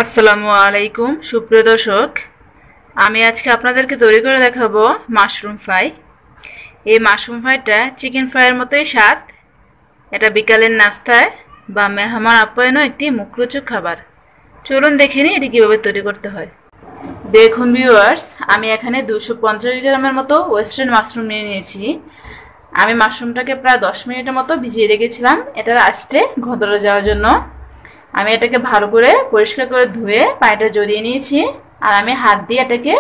আসসালামু আলাইকুম সুপ্রিয় দর্শক, আমি আজকে আপনাদেরকে তৈরি করে দেখাবো মাশরুম ফ্রাই। এই মাশরুম ফ্রাইটা চিকেন ফ্রাইয়ের মতোই স্বাদ। এটা বিকালের নাস্তায় বা মেহমান আপ্যায়নও একটি মুখরোচক খাবার। চলুন দেখে নিই এটি কীভাবে তৈরি করতে হয়। দেখুন ভিউয়ার্স, আমি এখানে 250 গ্রামের মতো ওয়েস্টার্ন মাশরুম নিয়ে নিয়েছি। আমি মাশরুমটাকে প্রায় 10 মিনিটের মতো ভিজিয়ে রেখেছিলাম এটার আঁচটে ঘন্টে যাওয়ার জন্য। আমি এটাকে ভালো করে পরিষ্কার করে ধুয়ে পানিটা জড়িয়ে নিয়েছি, আর আমি হাত দিয়ে এটাকে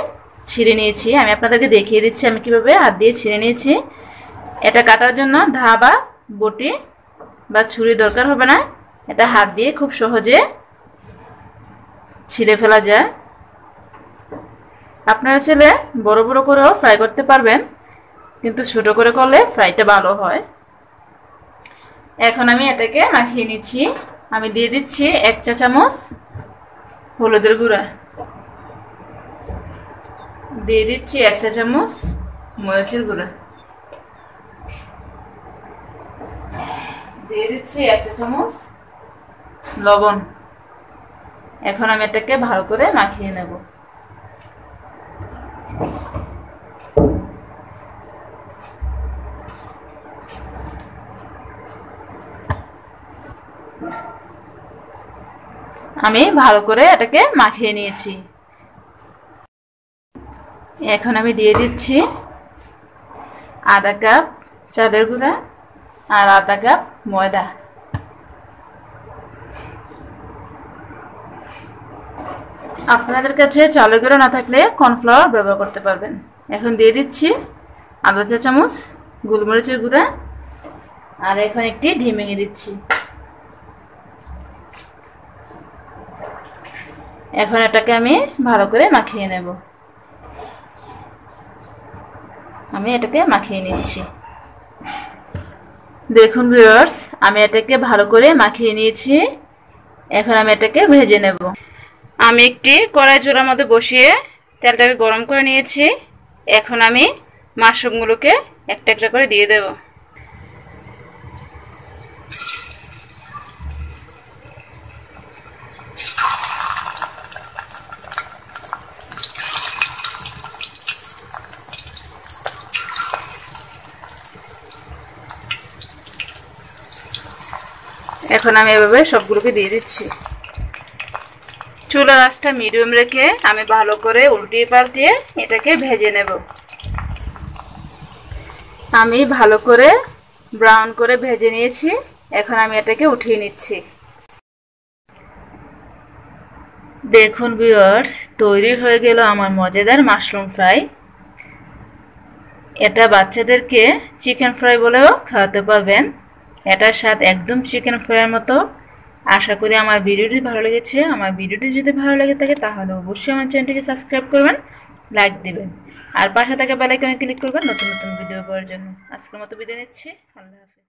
ছিঁড়ে নিয়েছি। আমি আপনাদেরকে দেখিয়ে দিচ্ছি আমি কিভাবে হাত দিয়ে ছিঁড়ে নিয়েছি। এটা কাটার জন্য ধা বা বটি বা ছুরি দরকার হবে না, এটা হাত দিয়ে খুব সহজে ছিঁড়ে ফেলা যায়। আপনারা চাইলে বড় বড় করেও ফ্রাই করতে পারবেন, কিন্তু ছোট করে করলে ফ্রাইটা ভালো হয়। এখন আমি এটাকে মাখিয়ে নিচ্ছি। আমি দিয়ে দিচ্ছি 1 চা চামচ হলুদের গুঁড়া, দিয়ে দিচ্ছি 1 চা চামচ মরিচের গুঁড়া, দিয়ে দিচ্ছি 1 চা চামচ লবণ। এখন আমি এটাকে ভালো করে মাখিয়ে নেব। আমি ভালো করে এটাকে মাখিয়ে নিয়েছি। এখন আমি দিয়ে দিচ্ছি আধা কাপ চালের গুঁড়া আর আধা কাপ ময়দা। আপনাদের কাছে চালের গুঁড়া না থাকলে কর্নফ্লাওয়ার ব্যবহার করতে পারবেন। এখন দিয়ে দিচ্ছি আধা চা চামচ গোলমরিচের গুঁড়া, আর এখন একটি ডিম ভেঙে দিচ্ছি। এখন এটাকে আমি ভালো করে মাখিয়ে নেব। আমি এটাকে মাখিয়ে নিচ্ছি। দেখুন ভিউয়ার্স, আমি এটাকে ভালো করে মাখিয়ে নিয়েছি। এখন আমি এটাকে ভেজে নেব। আমি একটি কড়াই চুলার মধ্যে বসিয়ে তেলটাকে গরম করে নিয়েছি। এখন আমি মাশরুমগুলোকে একটা একটা করে দিয়ে দেব। এখন আমি এভাবে সবগুলোকে দিয়ে দিচ্ছি। চুলার আঁচটা মিডিয়াম রেখে আমি ভালো করে উল্টিয়ে পাল্টিয়ে এটাকে ভেজে নেব। আমি ভালো করে ব্রাউন করে ভেজে নিয়েছি। এখন আমি এটাকে উঠিয়ে নিচ্ছি। দেখুন ভিউয়ার্স, তৈরি হয়ে গেল আমার মজাদার মাশরুম ফ্রাই। এটা বাচ্চাদেরকে চিকেন ফ্রাই বলেও খাওয়াতে পারবেন। এটার স্বাদ একদম চিকেন ফ্রাইয়ের মতো। আশা করি আমার ভিডিওটি ভালো লেগেছে। আমার ভিডিওটি যদি ভালো লেগে থাকে তাহলে অবশ্যই আমার চ্যানেলটিকে সাবস্ক্রাইব করবেন, লাইক দিবেন, আর পাশে থাকা বেল আইকনে ক্লিক করবেন নতুন নতুন ভিডিও পাওয়ার জন্য। আজকের মতো বিদায় নিচ্ছি। আল্লাহ হাফেজ।